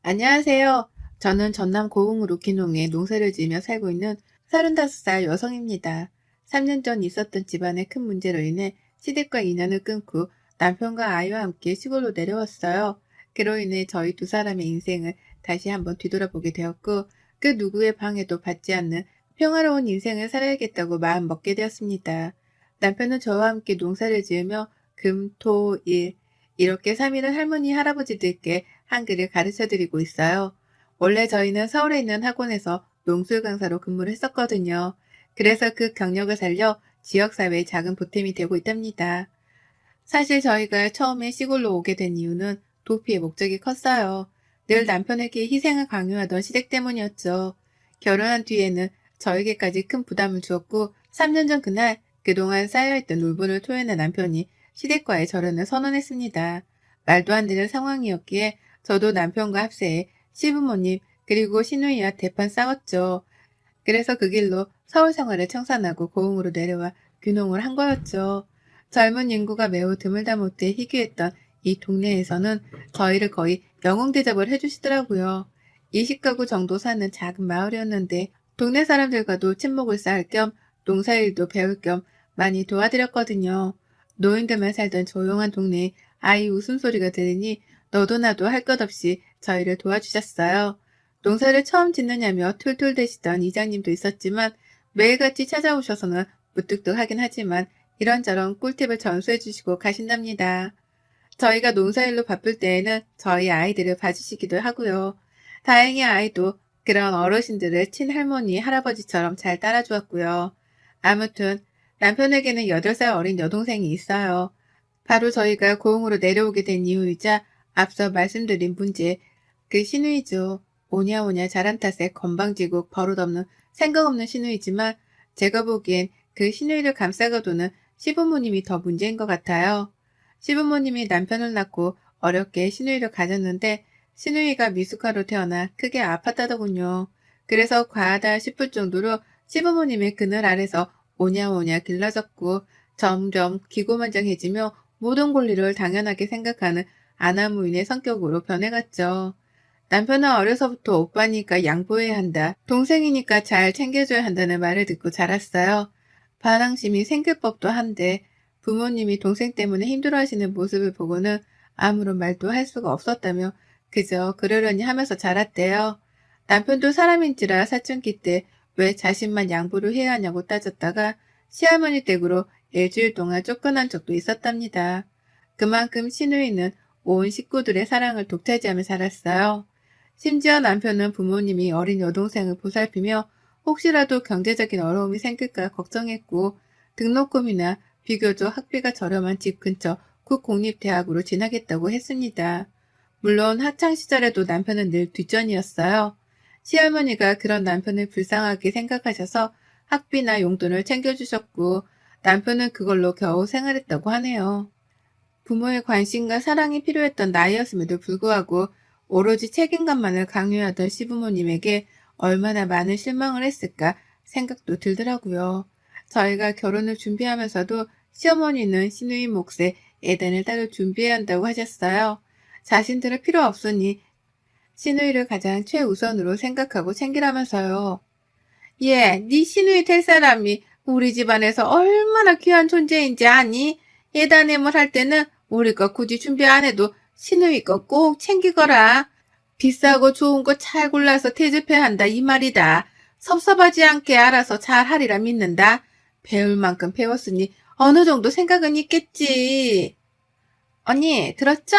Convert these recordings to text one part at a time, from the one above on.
안녕하세요. 저는 전남 고흥으로 귀농해 농사를 지으며 살고 있는 35살 여성입니다. 3년 전 있었던 집안의 큰 문제로 인해 시댁과 인연을 끊고 남편과 아이와 함께 시골로 내려왔어요. 그로 인해 저희 두 사람의 인생을 다시 한번 뒤돌아보게 되었고, 그 누구의 방해도 받지 않는 평화로운 인생을 살아야겠다고 마음 먹게 되었습니다. 남편은 저와 함께 농사를 지으며 금, 토, 일 이렇게 3일은 할머니, 할아버지들께 한글을 가르쳐 드리고 있어요. 원래 저희는 서울에 있는 학원에서 농술 강사로 근무를 했었거든요. 그래서 그 경력을 살려 지역사회에 작은 보탬이 되고 있답니다. 사실 저희가 처음에 시골로 오게 된 이유는 도피의 목적이 컸어요. 늘 남편에게 희생을 강요하던 시댁 때문이었죠. 결혼한 뒤에는 저에게까지 큰 부담을 주었고 3년 전 그날 그동안 쌓여있던 울분을 토해낸 남편이 시댁과의 절연을 선언했습니다. 말도 안 되는 상황이었기에 저도 남편과 합세해 시부모님 그리고 시누이와 대판 싸웠죠. 그래서 그 길로 서울 생활을 청산하고 고흥으로 내려와 귀농을 한 거였죠. 젊은 인구가 매우 드물다 못해 희귀했던 이 동네에서는 저희를 거의 영웅 대접을 해주시더라고요. 20가구 정도 사는 작은 마을이었는데 동네 사람들과도 친목을 쌓을 겸 농사일도 배울 겸 많이 도와드렸거든요. 노인들만 살던 조용한 동네에 아이 웃음소리가 들으니 너도 나도 할 것 없이 저희를 도와주셨어요. 농사를 처음 짓느냐며 툴툴대시던 이장님도 있었지만 매일같이 찾아오셔서는 무뚝뚝하긴 하지만 이런저런 꿀팁을 전수해 주시고 가신답니다. 저희가 농사일로 바쁠 때에는 저희 아이들을 봐주시기도 하고요. 다행히 아이도 그런 어르신들을 친할머니, 할아버지처럼 잘 따라주었고요. 아무튼 남편에게는 8살 어린 여동생이 있어요. 바로 저희가 고흥으로 내려오게 된 이유이자 앞서 말씀드린 문제, 그 시누이죠. 오냐오냐 잘한 탓에 건방지고 버릇없는 생각 없는 시누이지만 제가 보기엔 그 시누이를 감싸가도는 시부모님이 더 문제인 것 같아요. 시부모님이 남편을 낳고 어렵게 시누이를 가졌는데 시누이가 미숙아로 태어나 크게 아팠다더군요. 그래서 과하다 싶을 정도로 시부모님의 그늘 아래서 오냐오냐 길러졌고 점점 기고만장해지며 모든 권리를 당연하게 생각하는 아나무인의 성격으로 변해갔죠. 남편은 어려서부터 오빠니까 양보해야 한다. 동생이니까 잘 챙겨줘야 한다는 말을 듣고 자랐어요. 반항심이 생길 법도 한데 부모님이 동생 때문에 힘들어하시는 모습을 보고는 아무런 말도 할 수가 없었다며 그저 그러려니 하면서 자랐대요. 남편도 사람인지라 사춘기 때 왜 자신만 양보를 해야 하냐고 따졌다가 시할머니 댁으로 일주일 동안 쫓겨난 적도 있었답니다. 그만큼 시누이는 온 식구들의 사랑을 독차지하며 자랐어요. 심지어 남편은 부모님이 어린 여동생을 보살피며 혹시라도 경제적인 어려움이 생길까 걱정했고 등록금이나 비교적 학비가 저렴한 집 근처 국공립대학으로 진학했다고 했습니다. 물론 학창시절에도 남편은 늘 뒷전이었어요. 시할머니가 그런 남편을 불쌍하게 생각하셔서 학비나 용돈을 챙겨주셨고 남편은 그걸로 겨우 생활했다고 하네요. 부모의 관심과 사랑이 필요했던 나이였음에도 불구하고 오로지 책임감만을 강요하던 시부모님에게 얼마나 많은 실망을 했을까 생각도 들더라고요. 저희가 결혼을 준비하면서도 시어머니는 시누이 몫에 애단을 따로 준비해야 한다고 하셨어요. 자신들은 필요 없으니 시누이를 가장 최우선으로 생각하고 챙기라면서요. 예, 네 시누이 될 사람이 우리 집안에서 얼마나 귀한 존재인지 아니? 예단임을 할 때는 우리 거 굳이 준비 안 해도 시누이 거 꼭 챙기거라. 비싸고 좋은 거 잘 골라서 대접해야 한다 이 말이다. 섭섭하지 않게 알아서 잘 하리라 믿는다. 배울 만큼 배웠으니 어느 정도 생각은 있겠지. 언니, 들었죠?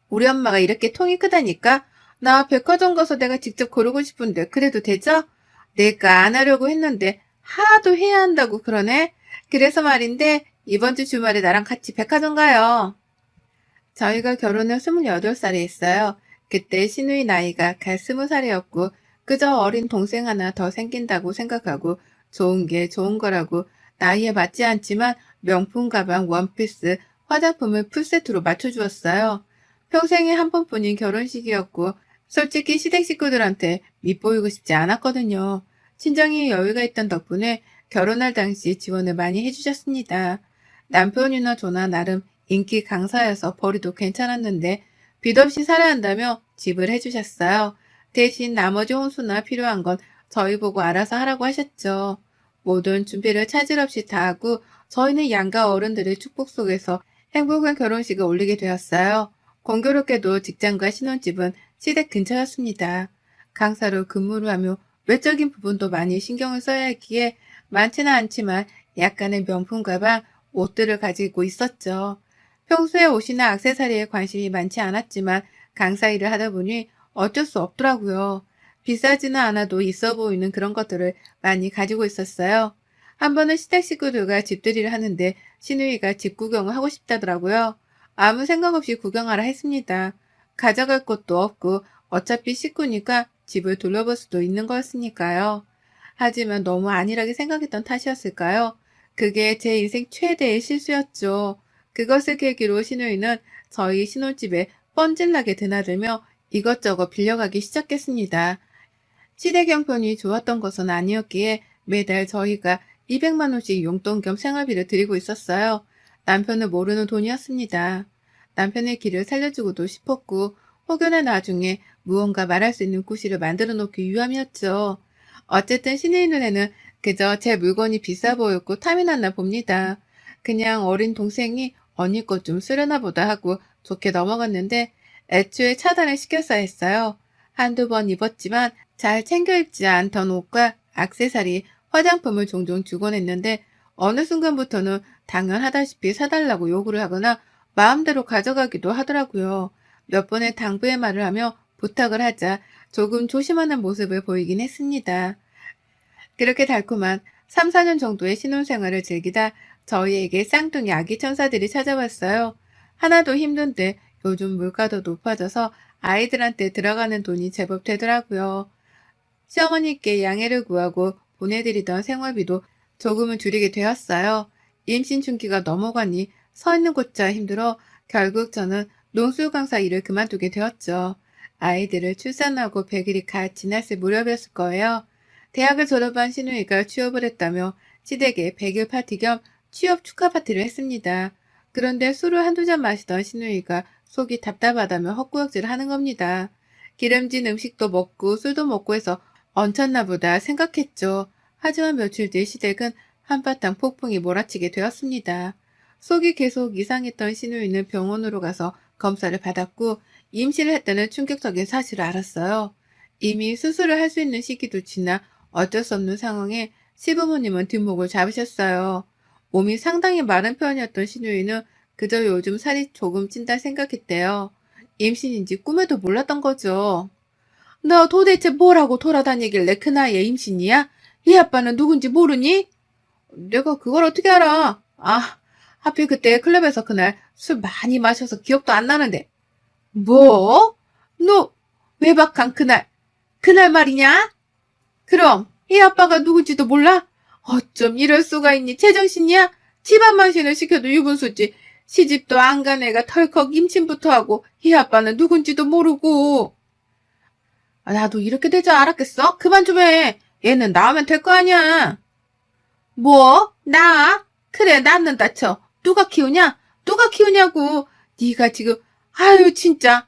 우리 엄마가 이렇게 통이 크다니까? 나 백화점 가서 내가 직접 고르고 싶은데 그래도 되죠? 내가 안 하려고 했는데 하도 해야 한다고 그러네? 그래서 말인데 이번 주 주말에 나랑 같이 백화점 가요. 저희가 결혼을 28살에 했어요. 그때 시누이 나이가 갓 20살이었고 그저 어린 동생 하나 더 생긴다고 생각하고 좋은 게 좋은 거라고 나이에 맞지 않지만 명품 가방, 원피스, 화장품을 풀세트로 맞춰주었어요. 평생에 한 번뿐인 결혼식이었고 솔직히 시댁 식구들한테 밉보이고 싶지 않았거든요. 친정이 여유가 있던 덕분에 결혼할 당시 지원을 많이 해주셨습니다. 남편이나 저나 나름 인기 강사여서 벌이도 괜찮았는데 빚 없이 살아야 한다며 집을 해주셨어요. 대신 나머지 혼수나 필요한 건 저희 보고 알아서 하라고 하셨죠. 모든 준비를 차질 없이 다 하고 저희는 양가 어른들의 축복 속에서 행복한 결혼식을 올리게 되었어요. 공교롭게도 직장과 신혼집은 시댁 근처였습니다. 강사로 근무를 하며 외적인 부분도 많이 신경을 써야 했기에 많지는 않지만 약간의 명품 가방, 옷들을 가지고 있었죠. 평소에 옷이나 액세서리에 관심이 많지 않았지만 강사 일을 하다 보니 어쩔 수 없더라고요. 비싸지는 않아도 있어 보이는 그런 것들을 많이 가지고 있었어요. 한 번은 시댁 식구들과 집들이를 하는데 시누이가 집 구경을 하고 싶다더라고요. 아무 생각 없이 구경하라 했습니다. 가져갈 것도 없고 어차피 식구니까 집을 둘러볼 수도 있는 거였으니까요. 하지만 너무 안일하게 생각했던 탓이었을까요? 그게 제 인생 최대의 실수였죠. 그것을 계기로 시누이는 저희 신혼집에 뻔질나게 드나들며 이것저것 빌려가기 시작했습니다. 시댁 형편이 좋았던 것은 아니었기에 매달 저희가 200만 원씩 용돈 겸 생활비를 드리고 있었어요. 남편을 모르는 돈이었습니다. 남편의 길을 살려주고도 싶었고 혹여나 나중에 무언가 말할 수 있는 구실을 만들어 놓기 위함이었죠. 어쨌든 신의 눈에는 그저 제 물건이 비싸 보였고 탐이 났나 봅니다. 그냥 어린 동생이 언니 것 좀 쓰려나 보다 하고 좋게 넘어갔는데 애초에 차단을 시켰어야 했어요. 한두 번 입었지만 잘 챙겨 입지 않던 옷과 액세서리, 화장품을 종종 주곤 했는데 어느 순간부터는 당연하다시피 사달라고 요구를 하거나 마음대로 가져가기도 하더라고요. 몇 번의 당부의 말을 하며 부탁을 하자 조금 조심하는 모습을 보이긴 했습니다. 그렇게 달콤한 3, 4년 정도의 신혼생활을 즐기다 저희에게 쌍둥이 아기 천사들이 찾아왔어요. 하나도 힘든데 요즘 물가도 높아져서 아이들한테 들어가는 돈이 제법 되더라고요. 시어머니께 양해를 구하고 보내드리던 생활비도 조금은 줄이게 되었어요. 임신 중기가 넘어가니 서 있는 곳자 힘들어 결국 저는 논술 강사 일을 그만두게 되었죠. 아이들을 출산하고 100일이 갓 지났을 무렵이었을 거예요. 대학을 졸업한 시누이가 취업을 했다며 시댁에 100일 파티 겸 취업 축하 파티를 했습니다. 그런데 술을 한두 잔 마시던 시누이가 속이 답답하다며 헛구역질을 하는 겁니다. 기름진 음식도 먹고 술도 먹고 해서 얹혔나 보다 생각했죠. 하지만 며칠 뒤 시댁은 한바탕 폭풍이 몰아치게 되었습니다. 속이 계속 이상했던 시누이는 병원으로 가서 검사를 받았고 임신을 했다는 충격적인 사실을 알았어요. 이미 수술을 할 수 있는 시기도 지나 어쩔 수 없는 상황에 시부모님은 뒷목을 잡으셨어요. 몸이 상당히 마른 편이었던 시누이는 그저 요즘 살이 조금 찐다 생각했대요. 임신인지 꿈에도 몰랐던 거죠. 너 도대체 뭐라고 돌아다니길래 그 나이에 임신이야? 이 아빠는 누군지 모르니? 내가 그걸 어떻게 알아? 아, 하필 그때 클럽에서 그날 술 많이 마셔서 기억도 안 나는데. 뭐? 너 외박한 그날 말이냐? 그럼 이 아빠가 누군지도 몰라? 어쩜 이럴 수가 있니? 제정신이야? 집안 만신을 시켜도 유분수지. 시집도 안 간 애가 털컥 임신부터 하고 이 아빠는 누군지도 모르고. 나도 이렇게 될 줄 알았겠어? 그만 좀 해. 얘는 낳으면 될 거 아니야. 뭐? 나? 그래, 낳는다 쳐. 누가 키우냐? 누가 키우냐고. 네가 지금, 아유, 진짜.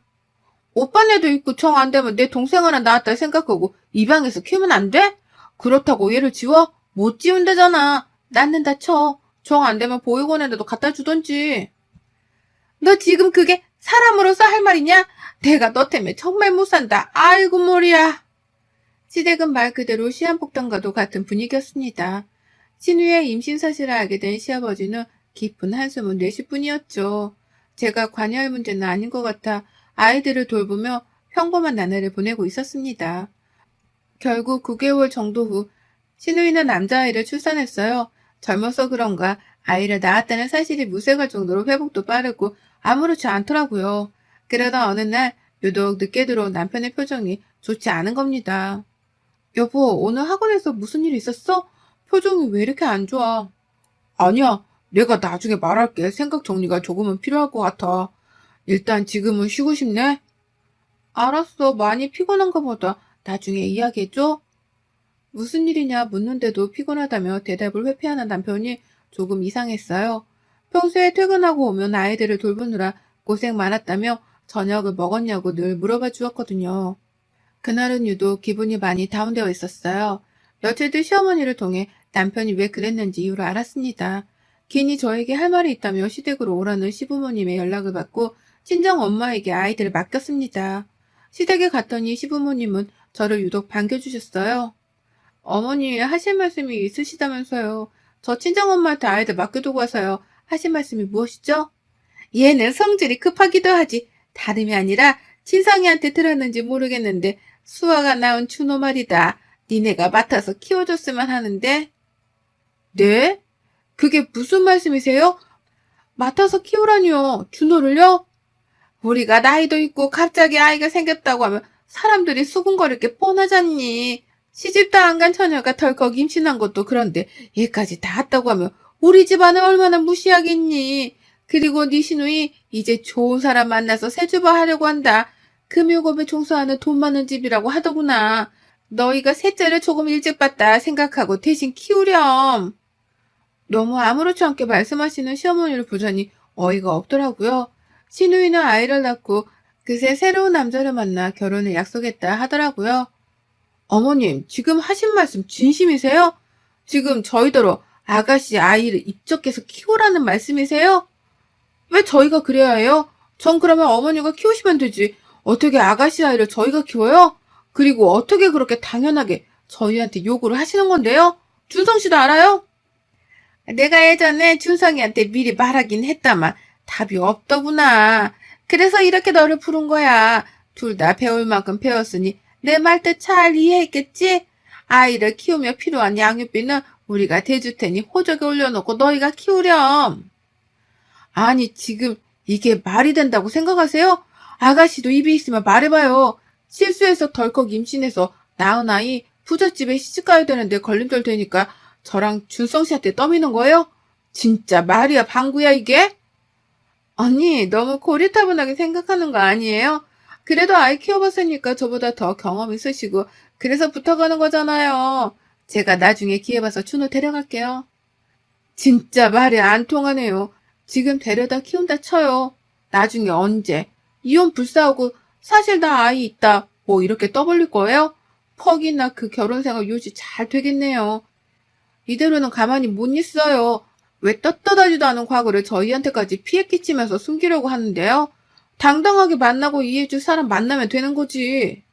오빠네도 있고 정 안 되면 내 동생 하나 낳았다 생각하고 입양해서 키우면 안 돼? 그렇다고 얘를 지워? 못 지운다잖아. 낳는다 쳐. 정 안 되면 보육원에라도 갖다 주던지. 너 지금 그게 사람으로서 할 말이냐? 내가 너 때문에 정말 못 산다. 아이고 머리야. 시댁은 말 그대로 시한폭탄과도 같은 분위기였습니다. 신우의 임신 사실을 알게 된 시아버지는 깊은 한숨을 내쉴 뿐이었죠. 제가 관여할 문제는 아닌 것 같아 아이들을 돌보며 평범한 나날을 보내고 있었습니다. 결국 9개월 정도 후 신우이는 남자아이를 출산했어요. 젊어서 그런가 아이를 낳았다는 사실이 무색할 정도로 회복도 빠르고 아무렇지 않더라고요. 그러다 어느 날 유독 늦게 들어온 남편의 표정이 좋지 않은 겁니다. 여보, 오늘 학원에서 무슨 일 있었어? 표정이 왜 이렇게 안 좋아? 아니야, 내가 나중에 말할게. 생각 정리가 조금은 필요할 것 같아. 일단 지금은 쉬고 싶네. 알았어, 많이 피곤한가 보다. 나중에 이야기해줘. 무슨 일이냐 묻는데도 피곤하다며 대답을 회피하는 남편이 조금 이상했어요. 평소에 퇴근하고 오면 아이들을 돌보느라 고생 많았다며 저녁을 먹었냐고 늘 물어봐 주었거든요. 그날은 유독 기분이 많이 다운되어 있었어요. 며칠 뒤 시어머니를 통해 남편이 왜 그랬는지 이유를 알았습니다. 괜히 저에게 할 말이 있다며 시댁으로 오라는 시부모님의 연락을 받고 친정 엄마에게 아이들을 맡겼습니다. 시댁에 갔더니 시부모님은 저를 유독 반겨주셨어요. 어머니 하실 말씀이 있으시다면서요. 저 친정엄마한테 아이들 맡겨두고 와서요. 하실 말씀이 무엇이죠? 얘는 성질이 급하기도 하지. 다름이 아니라 친성이한테 들었는지 모르겠는데 수아가 낳은 준호 말이다. 니네가 맡아서 키워줬으면 하는데. 네? 그게 무슨 말씀이세요? 맡아서 키우라니요. 준호를요? 우리가 나이도 있고 갑자기 아이가 생겼다고 하면 사람들이 수군거릴 게 뻔하잖니. 시집도 안 간 처녀가 덜컥 임신한 것도 그런데 얘까지 다 했다고 하면 우리 집안을 얼마나 무시하겠니. 그리고 네 시누이 이제 좋은 사람 만나서 새주부 하려고 한다. 금요급에 종사하는 돈 많은 집이라고 하더구나. 너희가 셋째를 조금 일찍 봤다 생각하고 대신 키우렴. 너무 아무렇지 않게 말씀하시는 시어머니를 보자니 어이가 없더라고요. 시누이는 아이를 낳고 그새 새로운 남자를 만나 결혼을 약속했다 하더라고요. 어머님, 지금 하신 말씀 진심이세요? 지금 저희더러 아가씨 아이를 입적해서 키우라는 말씀이세요? 왜 저희가 그래야 해요? 전 그러면 어머니가 키우시면 되지. 어떻게 아가씨 아이를 저희가 키워요? 그리고 어떻게 그렇게 당연하게 저희한테 요구를 하시는 건데요? 준성 씨도 알아요? 내가 예전에 준성이한테 미리 말하긴 했다만 답이 없더구나. 그래서 이렇게 너를 부른 거야. 둘 다 배울 만큼 배웠으니 내 말 뜻 잘 이해했겠지? 아이를 키우며 필요한 양육비는 우리가 대줄 테니 호적에 올려놓고 너희가 키우렴. 아니 지금 이게 말이 된다고 생각하세요? 아가씨도 입이 있으면 말해봐요. 실수해서 덜컥 임신해서 낳은 아이 부잣집에 시집가야 되는데 걸림돌 되니까 저랑 준성 씨한테 떠미는 거예요? 진짜 말이야 방구야 이게? 아니 너무 고리타분하게 생각하는 거 아니에요? 그래도 아이 키워봤으니까 저보다 더 경험 있으시고 그래서 붙어가는 거잖아요. 제가 나중에 기회 봐서 준호 데려갈게요. 진짜 말이 안 통하네요. 지금 데려다 키운다 쳐요. 나중에 언제? 이혼 불사하고 사실 나 아이 있다. 뭐 이렇게 떠벌릴 거예요? 퍽이나 그 결혼생활 유지 잘 되겠네요. 이대로는 가만히 못 있어요. 왜 떳떳하지도 않은 과거를 저희한테까지 피해 끼치면서 숨기려고 하는데요? 당당하게 만나고 이해해줄 사람 만나면 되는 거지.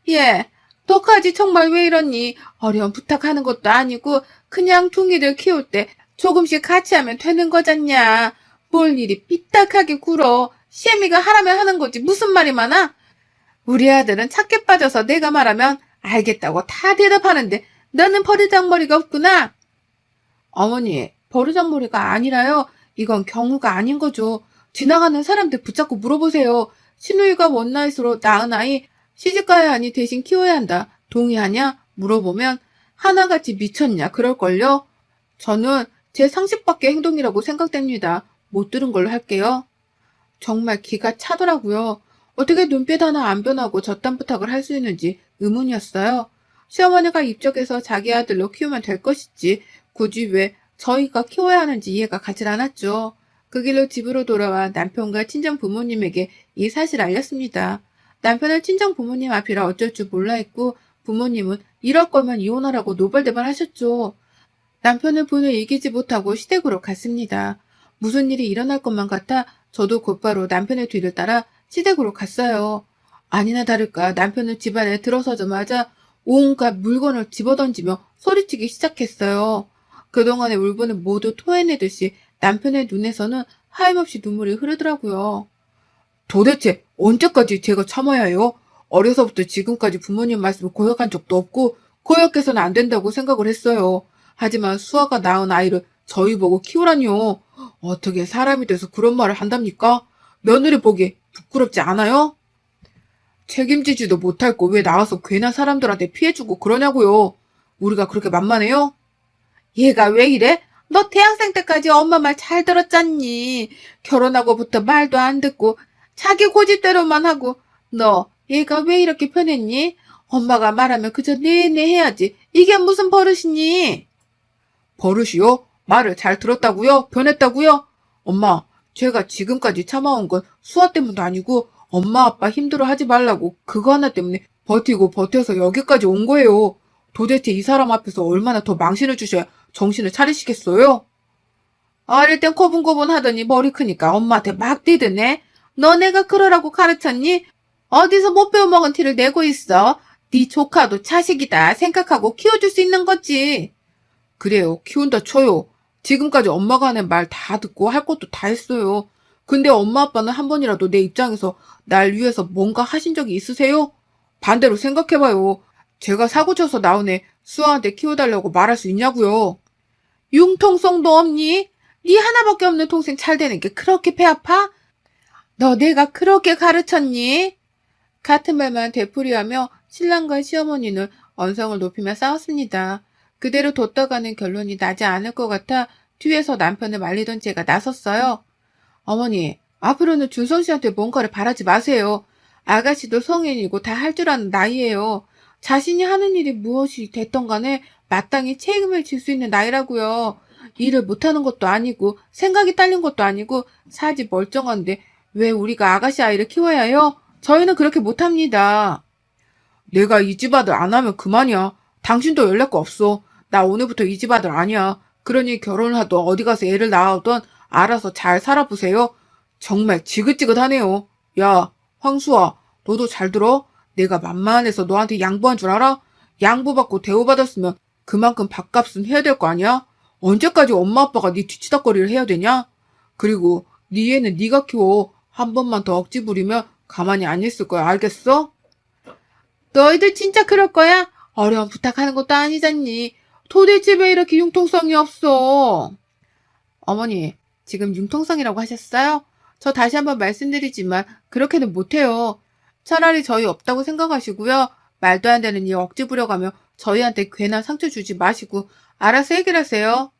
예, 덕하지 정말 왜 이러니? 어려운 부탁하는 것도 아니고 그냥 둥이들 키울 때 조금씩 같이 하면 되는 거잖냐. 뭘 일이 삐딱하게 굴어. 시애미가 하라면 하는 거지 무슨 말이 많아? 우리 아들은 착해 빠져서 내가 말하면 알겠다고 다 대답하는데 너는 버르장머리가 없구나. 어머니, 버르장머리가 아니라요. 이건 경우가 아닌 거죠. 지나가는 사람들 붙잡고 물어보세요. 시누이가 원나잇으로 낳은 아이 시집가야 하니 대신 키워야 한다. 동의하냐? 물어보면 하나같이 미쳤냐? 그럴걸요? 저는 제 상식 밖의 행동이라고 생각됩니다. 못 들은 걸로 할게요. 정말 기가 차더라고요. 어떻게 눈빛 하나 안 변하고 저딴 부탁을 할 수 있는지 의문이었어요. 시어머니가 입적해서 자기 아들로 키우면 될 것이지 굳이 왜 저희가 키워야 하는지 이해가 가질 않았죠. 그 길로 집으로 돌아와 남편과 친정 부모님에게 이 사실을 알렸습니다. 남편은 친정 부모님 앞이라 어쩔 줄 몰라 했고 부모님은 이럴 거면 이혼하라고 노발대발 하셨죠. 남편은 분을 이기지 못하고 시댁으로 갔습니다. 무슨 일이 일어날 것만 같아 저도 곧바로 남편의 뒤를 따라 시댁으로 갔어요. 아니나 다를까 남편은 집안에 들어서자마자 온갖 물건을 집어던지며 소리치기 시작했어요. 그동안의 울분을 모두 토해내듯이 남편의 눈에서는 하염없이 눈물이 흐르더라고요. 도대체 언제까지 제가 참아야 해요? 어려서부터 지금까지 부모님 말씀을 거역한 적도 없고 거역해서는 안 된다고 생각을 했어요. 하지만 수아가 낳은 아이를 저희 보고 키우라니요. 어떻게 사람이 돼서 그런 말을 한답니까? 며느리 보기에 부끄럽지 않아요? 책임지지도 못할 거 왜 나와서 괜한 사람들한테 피해주고 그러냐고요. 우리가 그렇게 만만해요? 얘가 왜 이래? 너 대학생 때까지 엄마 말 잘 들었잖니. 결혼하고부터 말도 안 듣고 자기 고집대로만 하고 너 얘가 왜 이렇게 변했니? 엄마가 말하면 그저 네네 해야지. 이게 무슨 버릇이니? 버릇이요? 말을 잘 들었다고요? 변했다고요? 엄마, 제가 지금까지 참아온 건 수아 때문도 아니고 엄마 아빠 힘들어하지 말라고 그거 하나 때문에 버티고 버텨서 여기까지 온 거예요. 도대체 이 사람 앞에서 얼마나 더 망신을 주셔야 정신을 차리시겠어요? 어릴 땐 고분고분 하더니 머리 크니까 엄마한테 막 뛰드네. 너 내가 그러라고 가르쳤니? 어디서 못 배워먹은 티를 내고 있어. 네 조카도 자식이다 생각하고 키워줄 수 있는 거지. 그래요. 키운다 쳐요. 지금까지 엄마가 하는 말 다 듣고 할 것도 다 했어요. 근데 엄마 아빠는 한 번이라도 내 입장에서 날 위해서 뭔가 하신 적이 있으세요? 반대로 생각해봐요. 제가 사고쳐서 나온 애 수아한테 키워달라고 말할 수 있냐고요. 융통성도 없니? 네 하나밖에 없는 동생 잘 되는 게 그렇게 배 아파? 너 내가 그렇게 가르쳤니? 같은 말만 되풀이하며 신랑과 시어머니는 언성을 높이며 싸웠습니다. 그대로 뒀다가는 결론이 나지 않을 것 같아 뒤에서 남편을 말리던 제가 나섰어요. 어머니, 앞으로는 준성 씨한테 뭔가를 바라지 마세요. 아가씨도 성인이고 다 할 줄 아는 나이예요. 자신이 하는 일이 무엇이 됐던 간에 마땅히 책임을 질 수 있는 나이라고요. 일을 못하는 것도 아니고 생각이 딸린 것도 아니고 사지 멀쩡한데 왜 우리가 아가씨 아이를 키워야 해요? 저희는 그렇게 못합니다. 내가 이 집 아들 안 하면 그만이야. 당신도 연락 없어. 나 오늘부터 이 집 아들 아니야. 그러니 결혼을 하든 어디 가서 애를 낳아오든 알아서 잘 살아보세요. 정말 지긋지긋하네요. 야, 황수아, 너도 잘 들어? 내가 만만해서 너한테 양보한 줄 알아? 양보받고 대우받았으면 그만큼 밥값은 해야 될 거 아니야? 언제까지 엄마 아빠가 네 뒤치다꺼리를 해야 되냐? 그리고 네 애는 네가 키워. 한 번만 더 억지 부리면 가만히 안 있을 거야. 알겠어? 너희들 진짜 그럴 거야? 어려운 부탁하는 것도 아니잖니. 도대체 왜 이렇게 융통성이 없어? 어머니, 지금 융통성이라고 하셨어요? 저 다시 한번 말씀드리지만 그렇게는 못해요. 차라리 저희 없다고 생각하시고요. 말도 안 되는 일 억지 부려가며 저희한테 괜한 상처 주지 마시고 알아서 해결하세요.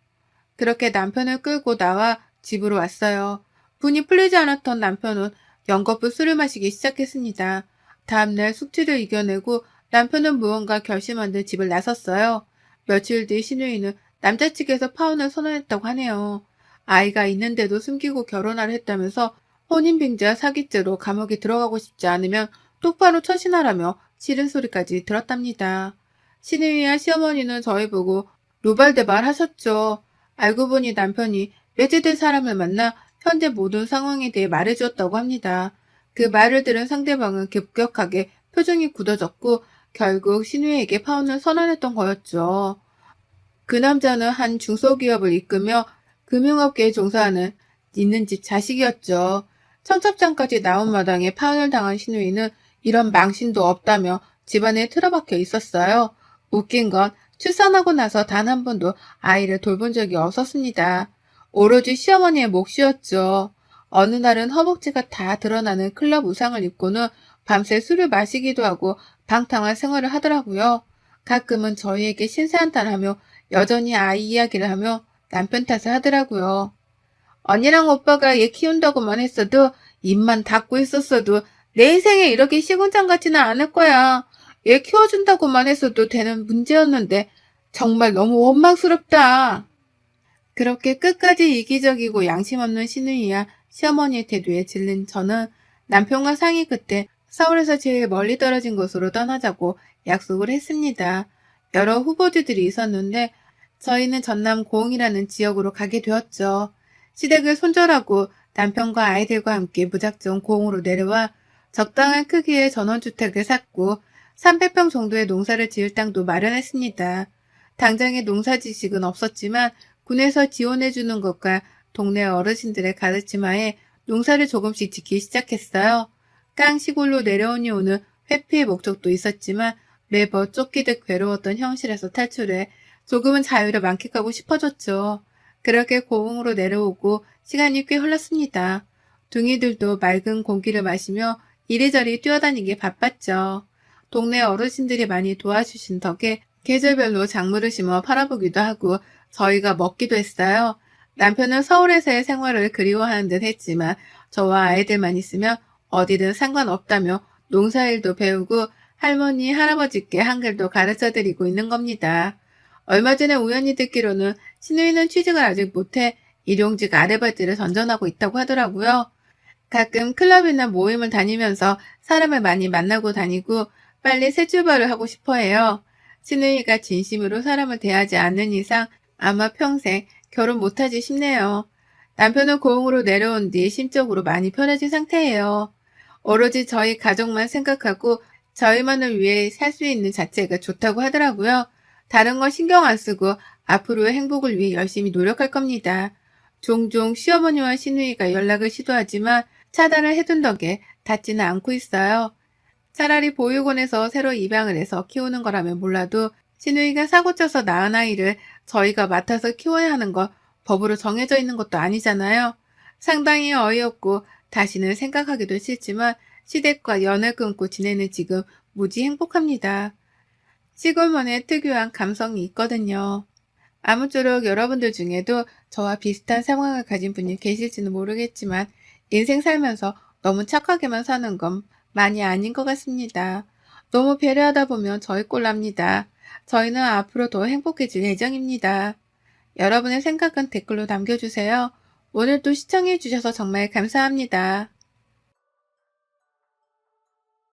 그렇게 남편을 끌고 나와 집으로 왔어요. 분이 풀리지 않았던 남편은 연거푸 술을 마시기 시작했습니다. 다음날 숙취를 이겨내고 남편은 무언가 결심한 듯 집을 나섰어요. 며칠 뒤 신우이는 남자 측에서 파혼을 선언했다고 하네요. 아이가 있는데도 숨기고 결혼하려 했다면서 혼인빙자 사기죄로 감옥에 들어가고 싶지 않으면 똑바로 처신하라며 싫은 소리까지 들었답니다. 신우이와 시어머니는 저희 보고 노발대발 하셨죠. 알고 보니 남편이 외제된 사람을 만나 현재 모든 상황에 대해 말해주었다고 합니다. 그 말을 들은 상대방은 급격하게 표정이 굳어졌고 결국 신우에게 파혼을 선언했던 거였죠. 그 남자는 한 중소기업을 이끌며 금융업계에 종사하는 있는 집 자식이었죠. 청첩장까지 나온 마당에 파혼을 당한 신우이는 이런 망신도 없다며 집안에 틀어박혀 있었어요. 웃긴 건 출산하고 나서 단 한 번도 아이를 돌본 적이 없었습니다. 오로지 시어머니의 몫이었죠. 어느 날은 허벅지가 다 드러나는 클럽 의상을 입고는 밤새 술을 마시기도 하고 방탕한 생활을 하더라고요. 가끔은 저희에게 신세한탄하며 여전히 아이 이야기를 하며 남편 탓을 하더라고요. 언니랑 오빠가 얘 키운다고만 했어도 입만 닫고 있었어도 내 인생에 이렇게 시궁창 같지는 않을 거야. 얘 키워준다고만 했어도 되는 문제였는데 정말 너무 원망스럽다. 그렇게 끝까지 이기적이고 양심 없는 시누이와 시어머니의 태도에 질린 저는 남편과 상의 끝에 서울에서 제일 멀리 떨어진 곳으로 떠나자고 약속을 했습니다. 여러 후보지들이 있었는데 저희는 전남 고흥이라는 지역으로 가게 되었죠. 시댁을 손절하고 남편과 아이들과 함께 무작정 고흥으로 내려와 적당한 크기의 전원주택을 샀고 300평 정도의 농사를 지을 땅도 마련했습니다. 당장의 농사 지식은 없었지만 군에서 지원해주는 것과 동네 어르신들의 가르침하에 농사를 조금씩 짓기 시작했어요. 깡 시골로 내려온 이후는 회피의 목적도 있었지만 매번 쫓기듯 괴로웠던 현실에서 탈출해 조금은 자유를 만끽하고 싶어졌죠. 그렇게 고흥으로 내려오고 시간이 꽤 흘렀습니다. 둥이들도 맑은 공기를 마시며 이리저리 뛰어다니기 바빴죠. 동네 어르신들이 많이 도와주신 덕에 계절별로 작물을 심어 팔아보기도 하고 저희가 먹기도 했어요. 남편은 서울에서의 생활을 그리워하는 듯 했지만 저와 아이들만 있으면 어디든 상관없다며 농사일도 배우고 할머니, 할아버지께 한글도 가르쳐드리고 있는 겁니다. 얼마 전에 우연히 듣기로는 신우이는 취직을 아직 못해 일용직 아르바이트를 전전하고 있다고 하더라고요. 가끔 클럽이나 모임을 다니면서 사람을 많이 만나고 다니고 빨리 새 출발을 하고 싶어 해요. 신우이가 진심으로 사람을 대하지 않는 이상 아마 평생 결혼 못하지 싶네요. 남편은 고흥으로 내려온 뒤 심적으로 많이 편해진 상태예요. 오로지 저희 가족만 생각하고 저희만을 위해 살 수 있는 자체가 좋다고 하더라고요. 다른 건 신경 안 쓰고 앞으로의 행복을 위해 열심히 노력할 겁니다. 종종 시어머니와 시누이가 연락을 시도하지만 차단을 해둔 덕에 닿지는 않고 있어요. 차라리 보육원에서 새로 입양을 해서 키우는 거라면 몰라도 시누이가 사고쳐서 낳은 아이를 저희가 맡아서 키워야 하는 건 법으로 정해져 있는 것도 아니잖아요. 상당히 어이없고 다시는 생각하기도 싫지만 시댁과 연을 끊고 지내는 지금 무지 행복합니다. 시골만의 특유한 감성이 있거든요. 아무쪼록 여러분들 중에도 저와 비슷한 상황을 가진 분이 계실지는 모르겠지만 인생 살면서 너무 착하게만 사는 건 많이 아닌 것 같습니다. 너무 배려하다 보면 저희 꼴 납니다. 저희는 앞으로 더 행복해질 예정입니다. 여러분의 생각은 댓글로 남겨주세요. 오늘도 시청해주셔서 정말 감사합니다.